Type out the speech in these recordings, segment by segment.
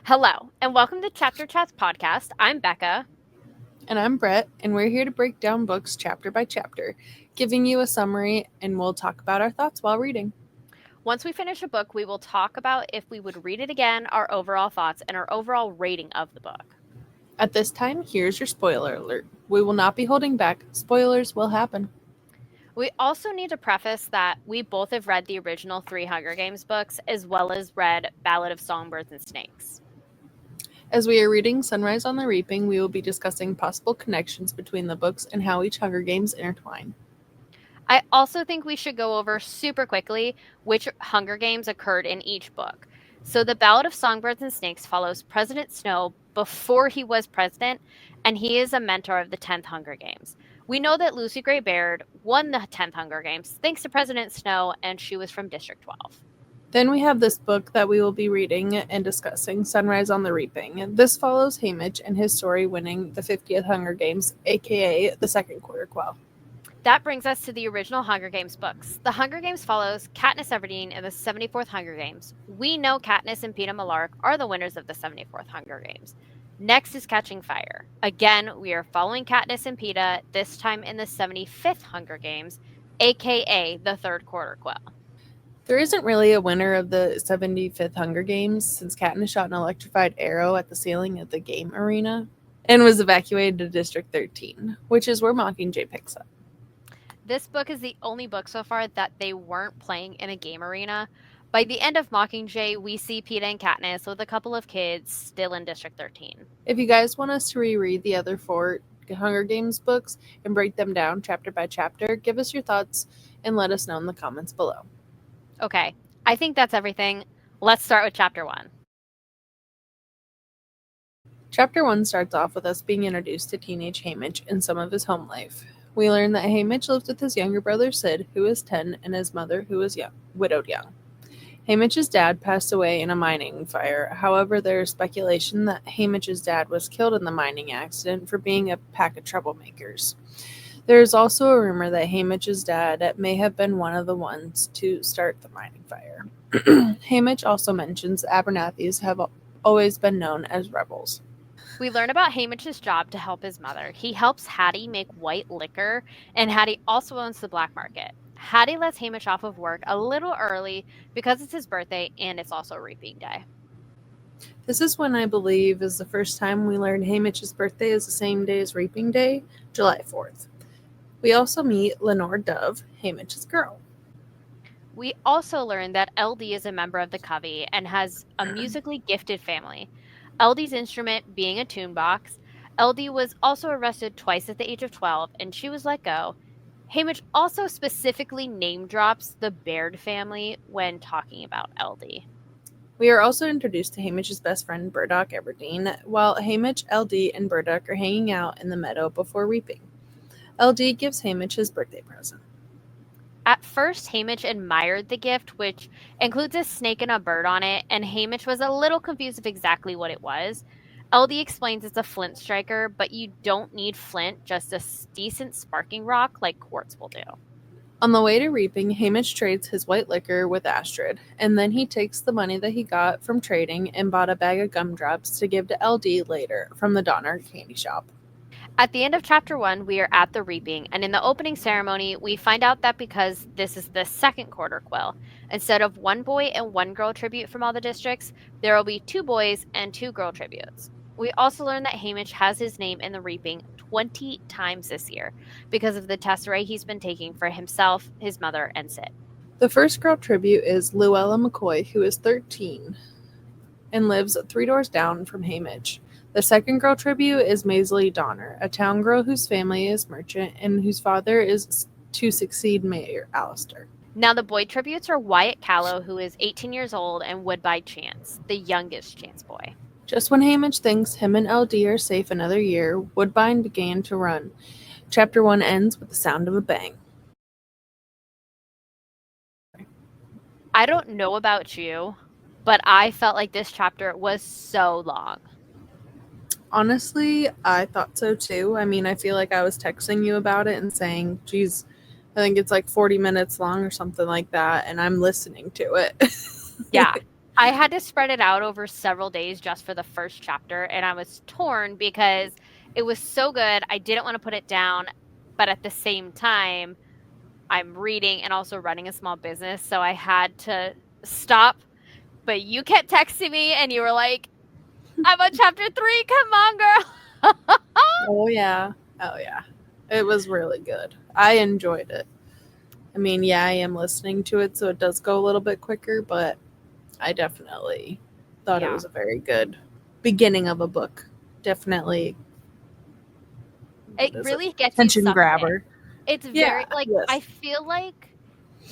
Hello, and welcome to Chapter Chats Podcast. I'm Bekah. And I'm Brett, and we're here to break down books chapter by chapter, giving you a summary, and we'll talk about our thoughts while reading. Once we finish a book, we will talk about if we would read it again, our overall thoughts, and our overall rating of the book. At this time, here's your spoiler alert. We will not be holding back. Spoilers will happen. We also need to preface that we both have read the original 3 Hunger Games books, as well as read Ballad of Songbirds and Snakes. As we are reading Sunrise on the Reaping, we will be discussing possible connections between the books and how each Hunger Games intertwine. I also think we should go over super quickly which Hunger Games occurred in each book. So, the Ballad of Songbirds and Snakes follows President Snow before he was president, and he is a mentor of the 10th Hunger Games. We know that Lucy Gray Baird won the 10th Hunger Games thanks to President Snow, and she was from District 12. Then we have this book that we will be reading and discussing, Sunrise on the Reaping. This follows Haymitch and his story winning the 50th Hunger Games, aka the second quarter quell. That brings us to the original Hunger Games books. The Hunger Games follows Katniss Everdeen in the 74th Hunger Games. We know Katniss and Peeta Mellark are the winners of the 74th Hunger Games. Next is Catching Fire. Again, we are following Katniss and Peeta, this time in the 75th Hunger Games, aka the third quarter quell. There isn't really a winner of the 75th Hunger Games since Katniss shot an electrified arrow at the ceiling of the game arena and was evacuated to District 13, which is where Mockingjay picks up. This book is the only book so far that they weren't playing in a game arena. By the end of Mockingjay, we see Peeta and Katniss with a couple of kids still in District 13. If you guys want us to reread the other 4 Hunger Games books and break them down chapter by chapter, give us your thoughts and let us know in the comments below. Okay, I think that's everything. Let's start with Chapter 1. Chapter 1 starts off with us being introduced to teenage Haymitch and some of his home life. We learn that Haymitch lives with his younger brother Sid, who is 10, and his mother, who is widowed young. Haymitch's dad passed away in a mining fire. However, there is speculation that Haymitch's dad was killed in the mining accident for being a pack of troublemakers. There is also a rumor that Haymitch's dad may have been one of the ones to start the mining fire. Haymitch also mentions the Abernathys have always been known as rebels. We learn about Haymitch's job to help his mother. He helps Hattie make white liquor, and Hattie also owns the black market. Hattie lets Haymitch off of work a little early because it's his birthday and it's also Reaping Day. This is when I believe is the first time we learned Haymitch's birthday is the same day as Reaping Day, July 4th. We also meet Lenore Dove, Haymitch's girl. We also learn that LD is a member of the Covey and has a musically gifted family. LD's instrument being a tune box. LD was also arrested twice at the age of 12, and she was let go. Haymitch also specifically name drops the Baird family when talking about LD. We are also introduced to Haymitch's best friend, Burdock Everdeen, while Haymitch, LD, and Burdock are hanging out in the meadow before reaping. LD gives Haymitch his birthday present. At first, Haymitch admired the gift, which includes a snake and a bird on it, and Haymitch was a little confused of exactly what it was. LD explains it's a flint striker, but you don't need flint, just a decent sparking rock like quartz will do. On the way to reaping, Haymitch trades his white liquor with Astrid, and then he takes the money that he got from trading and bought a bag of gumdrops to give to LD later from the Donner candy shop. At the end of Chapter 1, we are at the reaping, and in the opening ceremony, we find out that because this is the second quarter quell, instead of 1 boy and 1 girl tribute from all the districts, there will be 2 boys and 2 girl tributes. We also learn that Haymitch has his name in the reaping 20 times this year because of the tesserae he's been taking for himself, his mother, and Sid. The first girl tribute is Luella McCoy, who is 13 and lives 3 doors down from Haymitch. The second girl tribute is Maisley Donner, a town girl whose family is merchant and whose father is to succeed Mayor Allister. Now the boy tributes are Wyatt Callow, who is 18 years old, and Woodbine Chance, the youngest Chance boy. Just when Haymitch thinks him and LD are safe another year, Woodbine began to run. Chapter 1 ends with the sound of a bang. I don't know about you, but I felt like this chapter was so long. Honestly, I thought so too. I mean, I feel like I was texting you about it and saying, geez, I think it's like 40 minutes long or something like that, and I'm listening to it. Yeah. I had to spread it out over several days just for the first chapter, and I was torn because it was so good. I didn't want to put it down, but at the same time, I'm reading and also running a small business, so I had to stop. But you kept texting me, and you were like, "I'm on chapter 3. Come on, girl." Oh yeah. Oh yeah. It was really good. I enjoyed it. I mean, yeah, I am listening to it, so it does go a little bit quicker, but I definitely thought it Yeah. was a very good beginning of a book. Definitely, It what is it? really gets you Attention sucked in. grabber. It's Yeah, very like I yes. feel like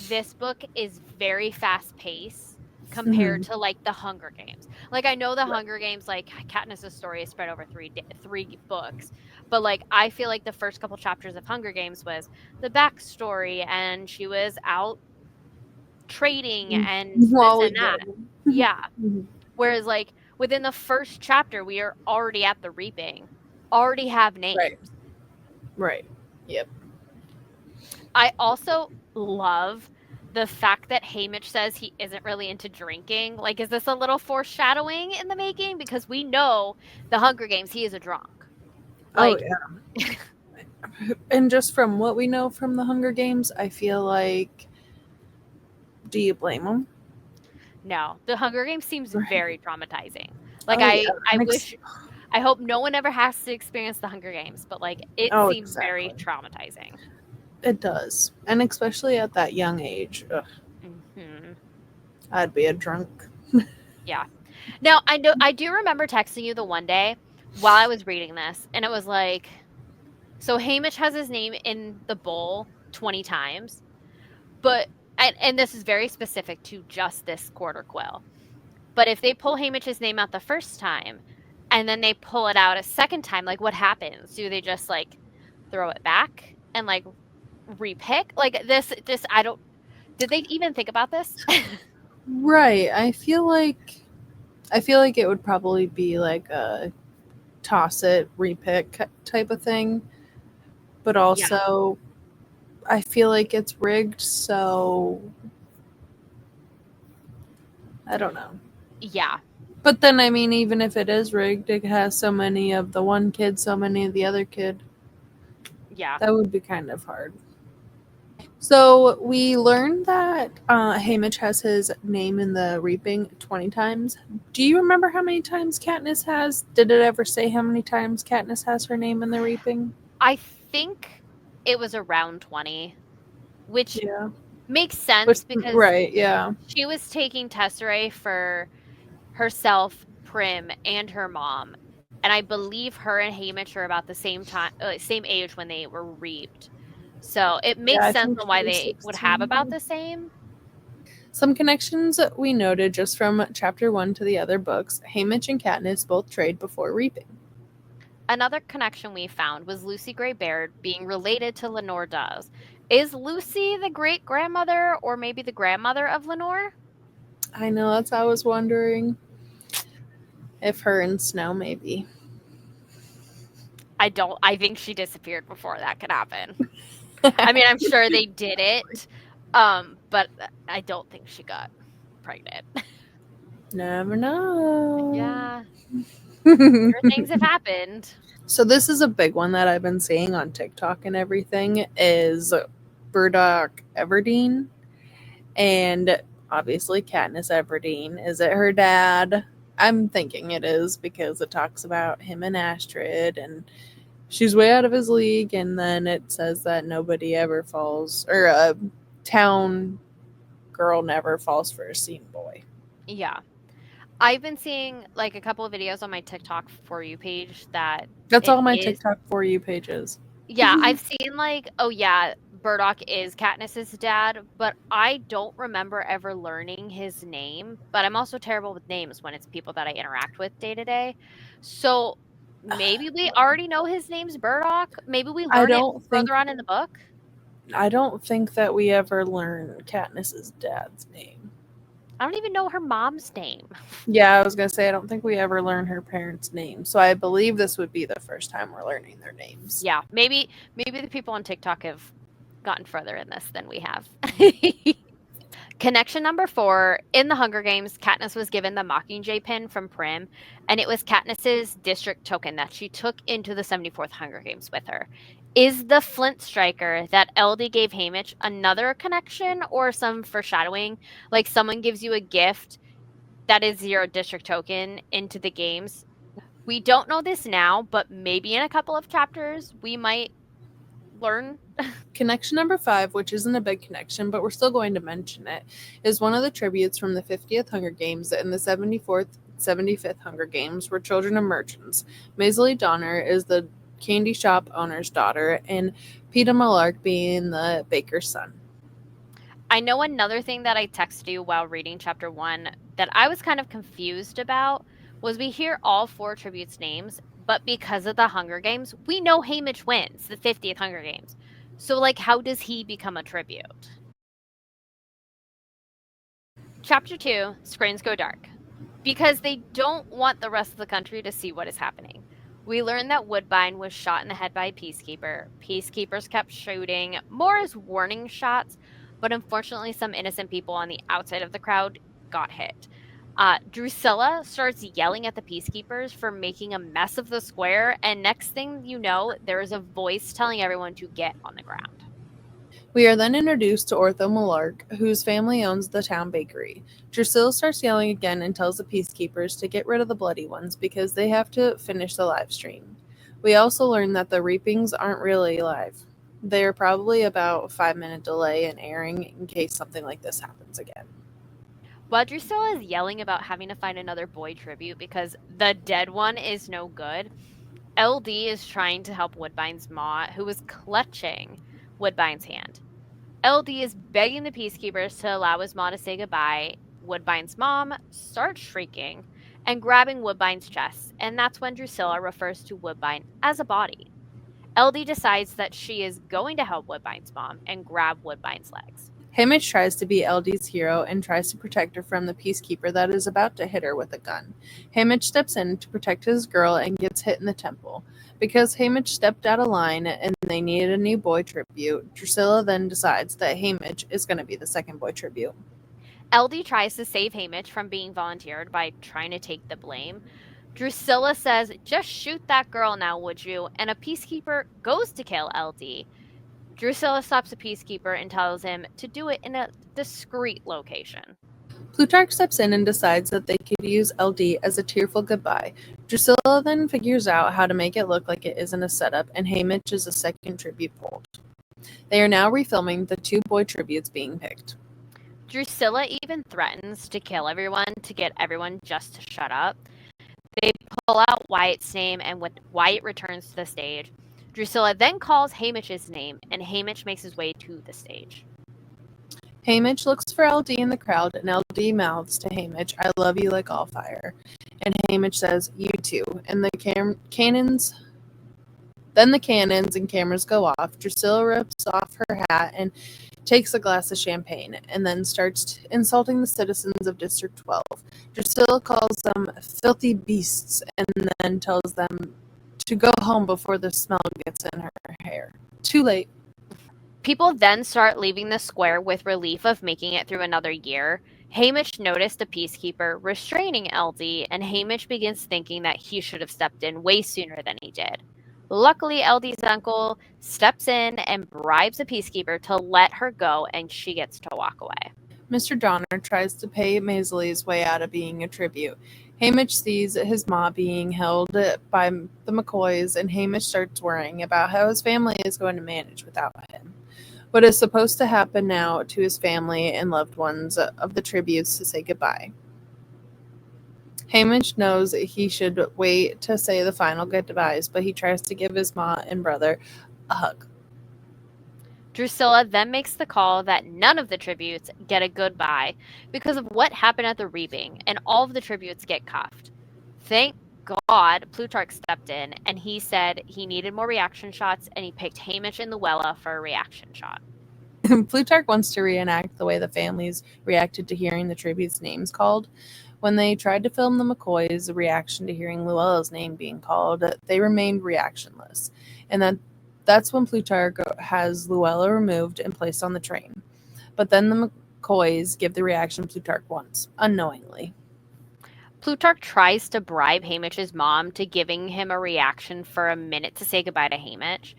this book is very fast paced compared Hmm. to like the Hunger Games. Like I know the Right. Hunger Games, like Katniss's story is spread over three books, but like I feel like the first couple chapters of Hunger Games was the backstory, and she was out trading and this Wally and that. Garden. Yeah. Mhm. Whereas like within the first chapter, we are already at the reaping, already have Right. names. Right. Yep. I also love the fact that Haymitch says he isn't really into drinking. Like, is this a little foreshadowing in the making? Because we know the Hunger Games, he is a drunk. Oh Like, yeah. And just from what we know from the Hunger Games, I feel like, do you blame him? no, the Hunger Games seems Right. very traumatizing. Like, Oh yeah. I wish, I hope no one ever has to experience the Hunger Games, but like, it Oh, seems very exactly. traumatizing. It does, and especially at that young age, ugh, Hmm. I'd be a drunk. Yeah. Now, I do remember texting you the one day while I was reading this, and it was like, so Hamish has his name in the bowl 20 times, but and this is very specific to just this quarter quill. But if they pull Hamish's name out the first time and then they pull it out a second time, like what happens? Do they just like throw it back and like repick? Like this I don't did they even think about this? Right. I feel like it would probably be like a toss it, repick type of thing. But Yeah. also I feel like it's rigged, so I don't know. Yeah. But then I mean even if it is rigged, it has so many of the one kid, so many of the other kid. Yeah. That would be kind of hard. So we learned that Hamish has his name in the reaping 20 times. Do you remember how many times Katniss has? Did it ever say how many times Katniss has her name in the reaping? I think it was around 20, which Yeah. makes Which, sense because right, yeah. she was taking Tesserae for herself, Prim, and her mom. And I believe her and Haymitch are about the same time, same age when they were reaped. So it Yeah, makes I sense think on she why was they would have 16. about the same. Some connections we noted just from chapter 1 to the other books. Hamish and Katniss both trade before reaping. Another connection we found was Lucy Gray Baird being related to Lenore Dawes. Is Lucy the great grandmother or maybe the grandmother of Lenore? I know, that's I was wondering if her and Snow maybe. I think she disappeared before that could happen. I mean, I'm sure they did it, but I don't think she got pregnant. Never know. Yeah, sure things have happened. So this is a big one that I've been seeing on TikTok and everything is Burdock Everdeen and obviously Katniss Everdeen. Is it her dad? I'm thinking it is because it talks about him and Astrid and she's way out of his league and then it says that nobody ever falls or a town girl never falls for a scene boy. Yeah. I've been seeing like a couple of videos on my TikTok for you page that That's it all my is. TikTok for you pages. Yeah, I've seen like, oh yeah, Burdock is Katniss's dad, but I don't remember ever learning his name. But I'm also terrible with names when it's people that I interact with day to day. So maybe we already know his name's Burdock. Maybe we I learn it don't think further on in the book. I don't think that we ever learn Katniss's dad's name. I don't even know her mom's name. Yeah, I was gonna say I don't think we ever learn her parents' name. So I believe this would be the first time we're learning their names. Yeah, maybe the people on TikTok have gotten further in this than we have. Connection number 4, in the Hunger Games, Katniss was given the Mockingjay pin from Prim, and it was Katniss's district token that she took into the 74th Hunger Games with her. Is the flint striker that LD gave Haymitch another connection or some foreshadowing? Like someone gives you a gift that is your district token into the games. We don't know this now, but maybe in a couple of chapters we might learn. Connection number 5, which isn't a big connection, but we're still going to mention it, is one of the tributes from the 50th Hunger Games and the 75th Hunger Games were children of merchants. Maisie Donner is the candy shop owner's daughter, and Peeta Mellark being the baker's son. I know another thing that I texted you while reading chapter 1 that I was kind of confused about was we hear all 4 tributes' names, but because of the Hunger Games, we know Haymitch wins the 50th Hunger Games. So, like, how does he become a tribute? Chapter 2, Screens Go Dark. Because they don't want the rest of the country to see what is happening. We learn that Woodbine was shot in the head by a peacekeeper. Peacekeepers kept shooting, more as warning shots, but unfortunately some innocent people on the outside of the crowd got hit. Drusilla starts yelling at the peacekeepers for making a mess of the square, and next thing you know, there is a voice telling everyone to get on the ground. We are then introduced to Ortho Mellark, whose family owns the town bakery. Drusilla starts yelling again and tells the peacekeepers to get rid of the bloody ones because they have to finish the live stream. We also learn that the reapings aren't really live. They are probably about a 5-minute delay in airing in case something like this happens again. While Drusilla is yelling about having to find another boy tribute because the dead one is no good, LD is trying to help Woodbine's ma, who is clutching Woodbine's hand. LD is begging the peacekeepers to allow his ma to say goodbye. Woodbine's mom starts shrieking and grabbing Woodbine's chest, and that's when Drusilla refers to Woodbine as a body. LD decides that she is going to help Woodbine's mom and grab Woodbine's legs. Haymitch tries to be LD's hero and tries to protect her from the peacekeeper that is about to hit her with a gun. Haymitch steps in to protect his girl and gets hit in the temple. Because Haymitch stepped out of line and they needed a new boy tribute, Drusilla then decides that Haymitch is going to be the second boy tribute. LD tries to save Haymitch from being volunteered by trying to take the blame. Drusilla says, "Just shoot that girl now, would you?" And a peacekeeper goes to kill LD. Drusilla stops a peacekeeper and tells him to do it in a discreet location. Plutarch steps in and decides that they could use LD as a tearful goodbye. Drusilla then figures out how to make it look like it isn't a setup, and Haymitch is a second tribute pulled. They are now refilming the 2 boy tributes being picked. Drusilla even threatens to kill everyone to get everyone just to shut up. They pull out Wyatt's name, and when Wyatt returns to the stage, Drusilla then calls Haymitch's name, and Haymitch makes his way to the stage. Haymitch looks for LD in the crowd, and LD mouths to Haymitch, "I love you like all fire." And Haymitch says, "You too." And the cannons and cameras go off. Drusilla rips off her hat and takes a glass of champagne, and then starts insulting the citizens of District 12. Drusilla calls them filthy beasts, and then tells them to go home before the smell gets in her hair. Too late. People then start leaving the square with relief of making it through another year. Haymitch noticed a peacekeeper restraining LD, and Haymitch begins thinking that he should have stepped in way sooner than he did. Luckily, LD's uncle steps in and bribes a peacekeeper to let her go, and she gets to walk away. Mr. Donner tries to pay Maisley's way out of being a tribute. Haymitch sees his ma being held by the McCoys, and Haymitch starts worrying about how his family is going to manage without him. What is supposed to happen now to his family and loved ones of the tributes to say goodbye? Haymitch knows he should wait to say the final goodbyes, but he tries to give his ma and brother a hug. Drusilla then makes the call that none of the tributes get a goodbye because of what happened at the reaping, and all of the tributes get cuffed. Thank God Plutarch stepped in, and he said he needed more reaction shots, and he picked Haymitch and Luella for a reaction shot. Plutarch wants to reenact the way the families reacted to hearing the tribute's names called. When they tried to film the McCoys' reaction to hearing Luella's name being called, they remained reactionless. And that's when Plutarch has Luella removed and placed on the train. But then the McCoys give the reaction Plutarch wants, unknowingly. Plutarch tries to bribe Hamish's mom to giving him a reaction for a minute to say goodbye to Hamish.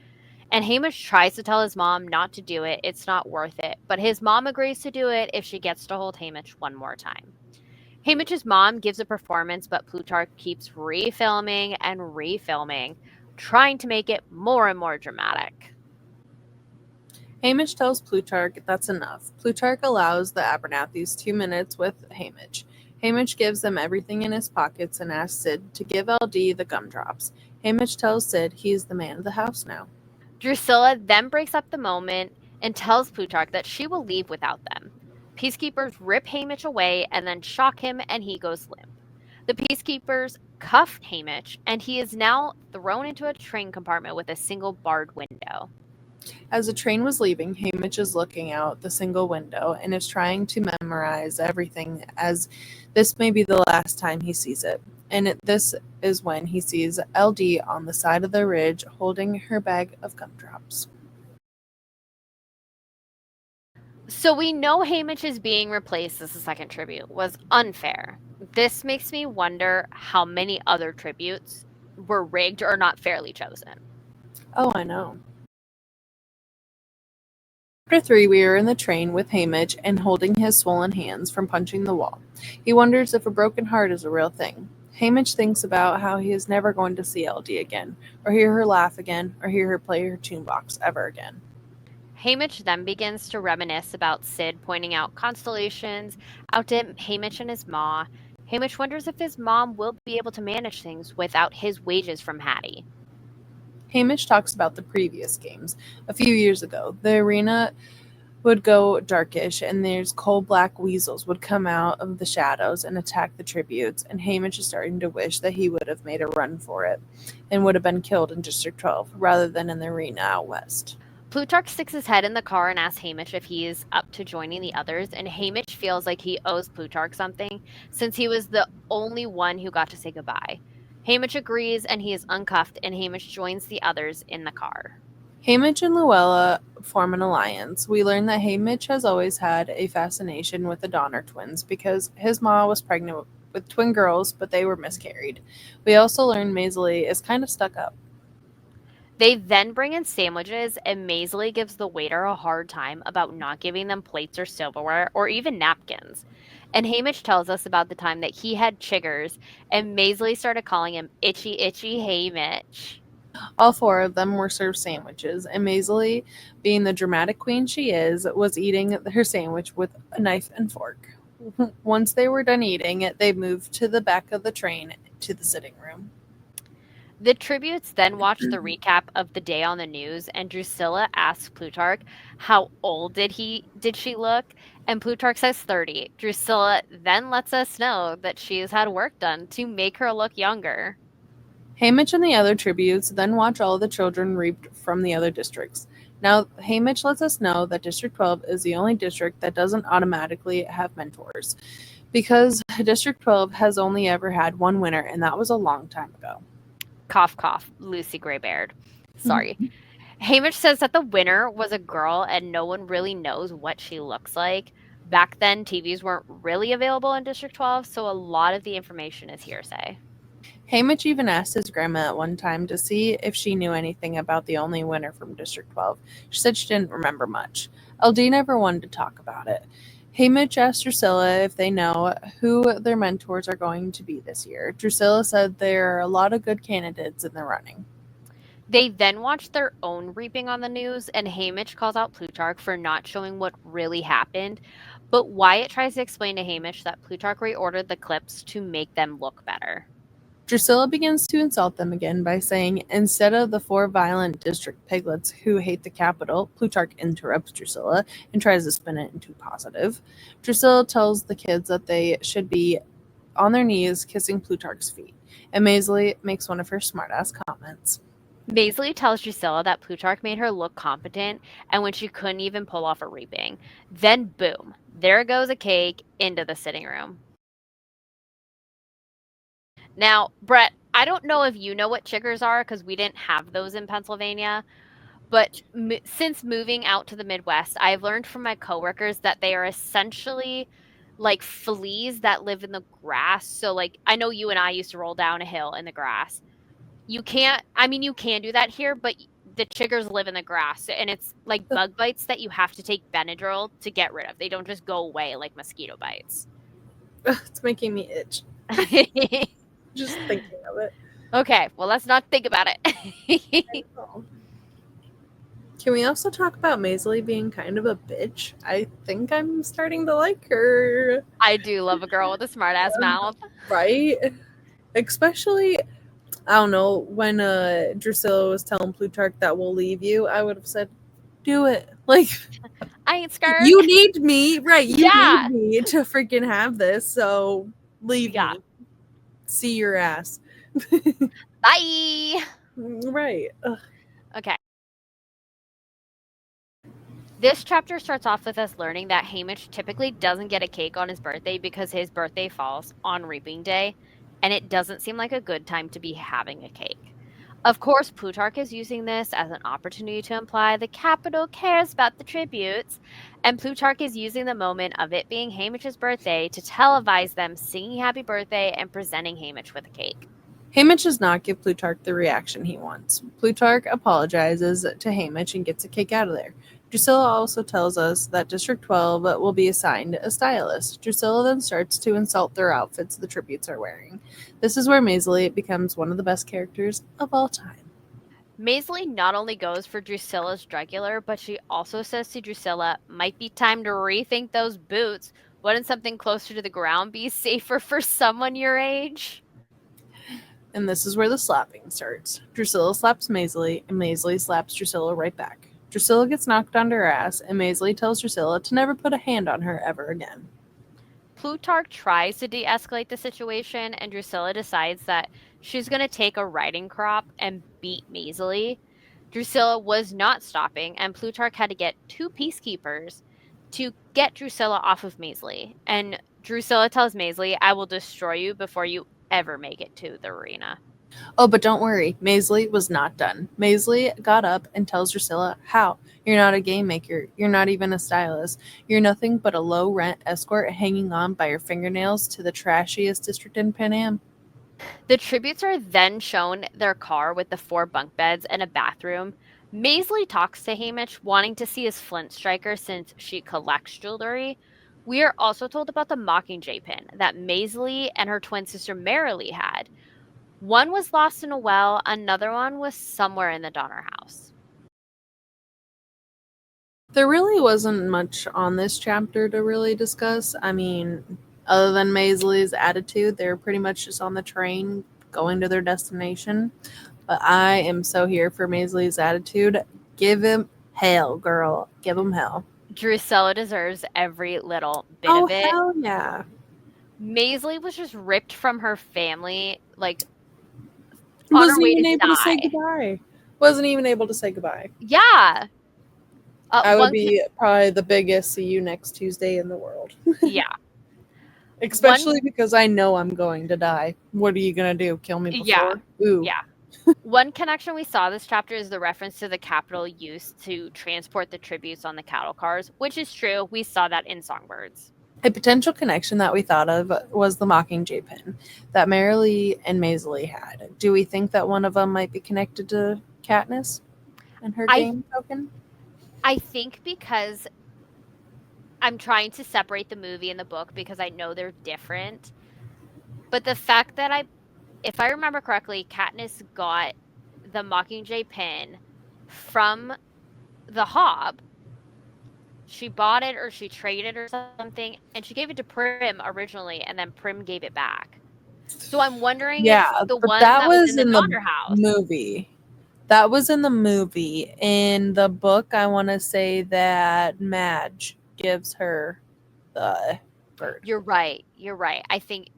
And Hamish tries to tell his mom not to do it, it's not worth it. But his mom agrees to do it if she gets to hold Hamish one more time. Hamish's mom gives a performance, but Plutarch keeps refilming and refilming, trying to make it more and more dramatic. Hamish tells Plutarch that's enough. Plutarch allows the Abernathys 2 minutes with Hamish. Hamish gives them everything in his pockets and asks Sid to give LD the gumdrops. Hamish tells Sid he's the man of the house now. Drusilla then breaks up the moment and tells Plutarch that she will leave without them. Peacekeepers rip Hamish away and then shock him, and he goes limp. The peacekeepers cuff Hamish, and he is now thrown into a train compartment with a single barred window. As the train was leaving, Hamish is looking out the single window and is trying to memorize everything, as this may be the last time he sees it. And this is when he sees LD on the side of the ridge holding her bag of gumdrops. So we know Hamish is being replaced as the second tribute was unfair. This makes me wonder how many other tributes were rigged or not fairly chosen. Oh, I know. Chapter 3, we are in the train with Hamish and holding his swollen hands from punching the wall. He wonders if a broken heart is a real thing. Hamish thinks about how he is never going to see LD again, or hear her laugh again, or hear her play her tune box ever again. Hamish then begins to reminisce about Sid pointing out constellations out to Hamish and his ma. Hamish wonders if his mom will be able to manage things without his wages from Hattie. Hamish talks about the previous games. A few years ago, the arena would go darkish, and there's coal-black weasels would come out of the shadows and attack the tributes, and Hamish is starting to wish that he would have made a run for it and would have been killed in District 12 rather than in the arena out west. Plutarch sticks his head in the car and asks Hamish if he is up to joining the others, and Hamish feels like he owes Plutarch something since he was the only one who got to say goodbye. Hamish agrees and he is uncuffed, and Hamish joins the others in the car. Hamish and Luella form an alliance. We learn that Hamish has always had a fascination with the Donner twins because his mom was pregnant with twin girls, but they were miscarried. We also learn Maisley is kind of stuck up. They then bring in sandwiches, and Maisley gives the waiter a hard time about not giving them plates or silverware or even napkins. And Hamish tells us about the time that he had chiggers, and Maisley started calling him Itchy Itchy Hamish. All 4 of them were served sandwiches, and Maisley, being the dramatic queen she is, was eating her sandwich with a knife and fork. Once they were done eating, they moved to the back of the train to the sitting room. The tributes then watch the recap of the day on the news, and Drusilla asks Plutarch how old did she look, and Plutarch says 30. Drusilla then lets us know that she has had work done to make her look younger. Hamish and the other tributes then watch all of the children reaped from the other districts. Now, Hamish lets us know that District 12 is the only district that doesn't automatically have mentors, because District 12 has only ever had one winner, and that was a long time ago. Cough, cough, Lucy Graybeard. Sorry. Hamish says that the winner was a girl and no one really knows what she looks like. Back then, TVs weren't really available in District 12, so a lot of the information is hearsay. Hamish even asked his grandma at one time to see if she knew anything about the only winner from District 12. She said she didn't remember much. LD never wanted to talk about it. Hamish asked Drusilla if they know who their mentors are going to be this year. Drusilla said there are a lot of good candidates in the running. They then watch their own reaping on the news, and Hamish calls out Plutarch for not showing what really happened. But Wyatt tries to explain to Hamish that Plutarch reordered the clips to make them look better. Drusilla begins to insult them again by saying, instead of the 4 violent district piglets who hate the capital, Plutarch interrupts Drusilla and tries to spin it into positive. Drusilla tells the kids that they should be on their knees kissing Plutarch's feet, and Maisley makes one of her smartass comments. Maisley tells Drusilla that Plutarch made her look competent and when she couldn't even pull off a reaping. Then boom, there goes a cake into the sitting room. Now, Brett, I don't know if you know what chiggers are because we didn't have those in Pennsylvania, But since moving out to the Midwest, I've learned from my coworkers that they are essentially like fleas that live in the grass. So, like, I know you and I used to roll down a hill in the grass. You can't, I mean, you can do that here, but the chiggers live in the grass. And it's like bug bites that you have to take Benadryl to get rid of. They don't just go away like mosquito bites. It's making me itch. Just thinking of it. Okay, well, let's not think about it. Can we also talk about Maisley being kind of a bitch? I think I'm starting to like her. I do love a girl with a smart ass mouth. Right? Especially, I don't know, when Drusilla was telling Plutarch that we'll leave you, I would have said, do it. Like, I ain't scared. you need me, right? You Yeah. need me to freaking have this, so leave Yeah. me. See your ass. Bye. Right. Ugh. Okay. This chapter starts off with us learning that Hamish typically doesn't get a cake on his birthday because his birthday falls on reaping day, and it doesn't seem like a good time to be having a cake. Of course, Plutarch is using this as an opportunity to imply the capital cares about the tributes, and Plutarch is using the moment of it being Hamish's birthday to televise them singing happy birthday and presenting Hamish with a cake. Hamish does not give Plutarch the reaction he wants. Plutarch apologizes to Hamish and gets a cake out of there. Drusilla also tells us that District 12 will be assigned a stylist. Drusilla then starts to insult their outfits the tributes are wearing. This is where Maisley becomes one of the best characters of all time. Maisley not only goes for Drusilla's jugular, but she also says to Drusilla, might be time to rethink those boots. Wouldn't something closer to the ground be safer for someone your age? And this is where the slapping starts. Drusilla slaps Maisley, and Maisley slaps Drusilla right back. Drusilla gets knocked on her ass, and Maisley tells Drusilla to never put a hand on her ever again. Plutarch tries to de-escalate the situation, and Drusilla decides that she's going to take a riding crop and beat Maisley. Drusilla was not stopping, and Plutarch had to get 2 peacekeepers to get Drusilla off of Maisley. And Drusilla tells Maisley, I will destroy you before you ever make it to the arena. Oh, but don't worry, Maisley was not done. Maisley got up and tells Drusilla, how? You're not a game maker. You're not even a stylist. You're nothing but a low-rent escort hanging on by your fingernails to the trashiest district in Pan Am. The tributes are then shown their car with the 4 bunk beds and a bathroom. Maisley talks to Hamish, wanting to see his flint striker since she collects jewelry. We are also told about the Mockingjay pin that Maisley and her twin sister Marilee had. One was lost in a well, another one was somewhere in the Donner house. There really wasn't much on this chapter to really discuss. I mean, other than Maisley's attitude, they're pretty much just on the train going to their destination. But I am so here for Maisley's attitude. Give him hell, girl. Give him hell. Drusilla deserves every little bit of it. Oh, hell yeah. Maisley was just ripped from her family, like, on her Wasn't way even to able to say die. goodbye. Wasn't even able to say goodbye. Yeah. I would be probably the biggest see you next Tuesday in the world. Yeah. Especially because I know I'm going to die. What are you going to do? Kill me before? Yeah. Ooh. Yeah. One connection we saw this chapter is the reference to the capital used to transport the tributes on the cattle cars, which is true. We saw that in Songbirds. A potential connection that we thought of was the Mockingjay pin that Marilee and Maisley had. Do we think that one of them might be connected to Katniss and her game token? I think because I'm trying to separate the movie and the book because I know they're different. But the fact that if I remember correctly, Katniss got the Mockingjay pin from the Hob. She bought it or she traded or something, and she gave it to Prim originally, and then Prim gave it back. So I'm wondering if the one that was in the Donner house. Movie. That was in the movie. In the book, I want to say that Madge gives her the bird. You're right. I think,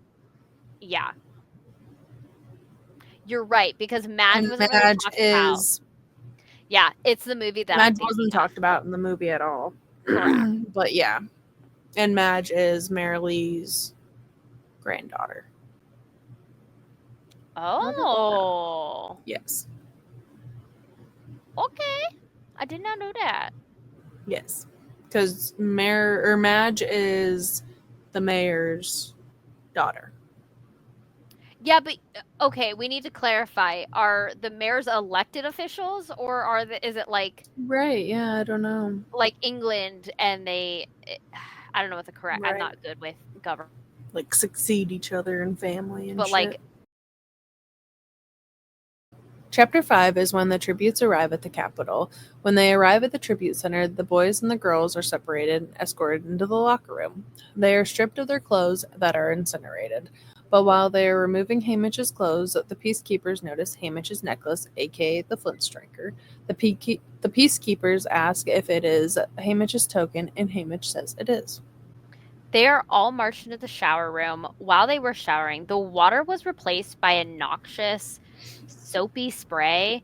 yeah. You're right, because Madge wasn't really talked about. Yeah, it's the movie that Madge wasn't talked about in the movie at all. Correct. But yeah. And Madge is Marilee's granddaughter. Oh. Yes. Okay. I did not know that. Yes. Because Madge is the mayor's daughter. Yeah, but okay, we need to clarify. Are the mayors elected officials or is it Right, yeah, I don't know. like England and I don't know what the correct. I'm Right. not good with government, Like succeed each other in family and but like shit. Chapter 5 is when the tributes arrive at the capital. When they arrive at the tribute center, the boys and the girls are separated and escorted into the locker room. They are stripped of their clothes that are incinerated. But while they are removing Hamish's clothes, the peacekeepers notice Hamish's necklace, aka the Flint Striker. The peacekeepers ask if it is Hamish's token, and Hamish says it is. they are all marched into the shower room. While they were showering, the water was replaced by a noxious, soapy spray,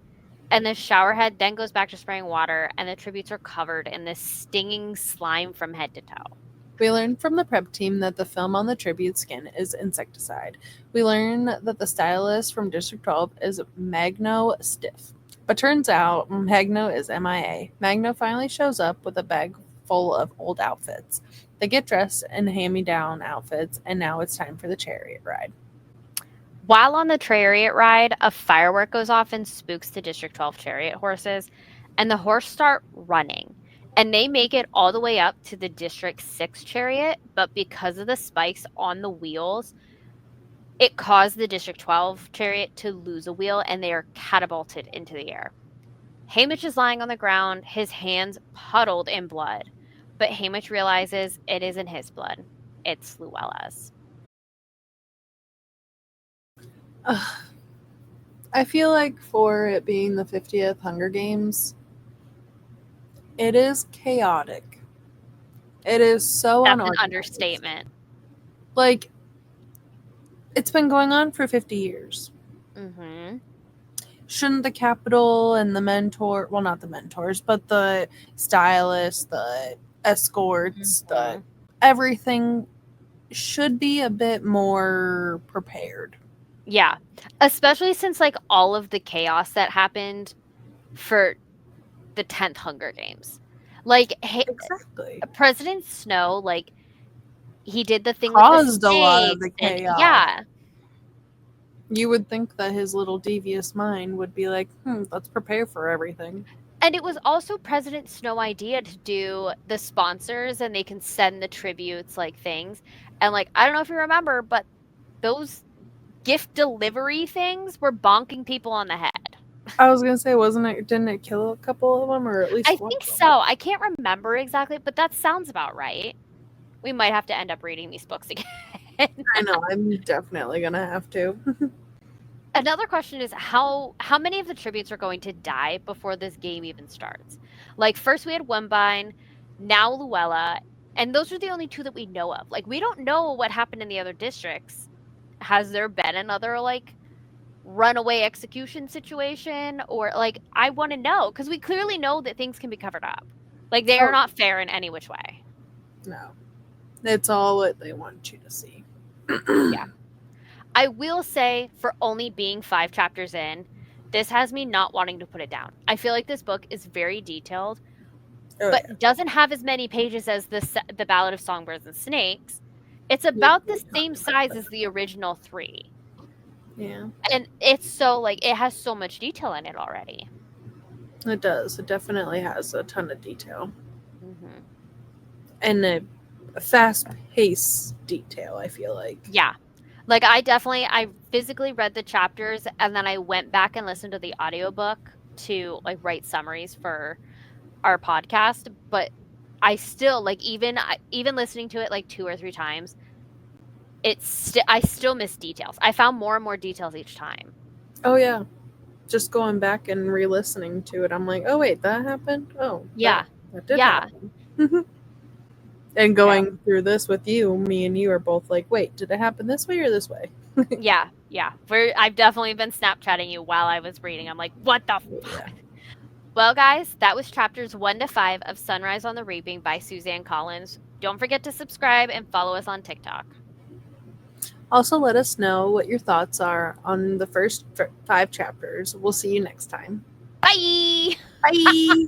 and the shower head then goes back to spraying water, and the tributes are covered in this stinging slime from head to toe. We learn from the prep team that the film on the tribute skin is insecticide. We learn that the stylist from District 12 is Magno Stiff. But turns out Magno is MIA. Magno finally shows up with a bag full of old outfits. They get dressed in hand-me-down outfits, and now it's time for the chariot ride. While on the chariot ride, a firework goes off and spooks the District 12 chariot horses, and the horse start running. And they make it all the way up to the District 6 chariot, but because of the spikes on the wheels, it caused the District 12 chariot to lose a wheel and they are catapulted into the air. Hamish is lying on the ground, his hands puddled in blood, but Hamish realizes it isn't his blood, it's Luella's. I feel like for it being the 50th Hunger Games, it is chaotic. It is so That's an unorganized. understatement. Like, it's been going on for 50 years. Mm-hmm. Shouldn't the Capitol and the mentor, well, not the mentors, but the stylists, the escorts, the everything should be a bit more prepared. Yeah, especially since all of the chaos that happened for the 10th Hunger Games. Exactly. President Snow, he did the thing with the Caused a lot of snakes the and chaos. yeah. You would think that his little devious mind would be like, let's prepare for everything. And it was also President Snow idea to do the sponsors and they can send the tributes things. And I don't know if you remember, but those gift delivery things were bonking people on the head. I was gonna say, didn't it kill a couple of them, or at least I one think of them? so. I can't remember exactly, but that sounds about right. We might have to end up reading these books again. I know, I'm definitely gonna have to. Another question is how many of the tributes are going to die before this game even starts? First we had Wombine, now Luella, and those are the only two that we know of. We don't know what happened in the other districts. Has there been another runaway execution situation or I want to know because we clearly know that things can be covered up. They are not fair in any which way. No. It's all what they want you to see. Yeah. I will say, for only being 5 chapters in, this has me not wanting to put it down. I feel like this book is very detailed, but doesn't have as many pages as the Ballad of Songbirds and Snakes. It's about the same size as the original 3. Yeah. And it's so, it has so much detail in it already. It does. It definitely has a ton of detail. Mm-hmm. And a fast-paced detail, I feel like. Yeah. I physically read the chapters and then I went back and listened to the audiobook to write summaries for our podcast, but I still even listening to it 2 or 3 times, I still miss details. I found more and more details each time. Oh yeah. Just going back and re-listening to it, I'm like, oh wait, that happened? Oh. Yeah. That did happen. And going through this with you, me and you are both like, wait, did it happen this way or this way? Yeah. I've definitely been Snapchatting you while I was reading. I'm like, what the fuck? Well, guys, that was chapters 1 to 5 of Sunrise on the Reaping by Suzanne Collins. Don't forget to subscribe and follow us on TikTok. Also, let us know what your thoughts are on the first 5 chapters. We'll see you next time. Bye! Bye!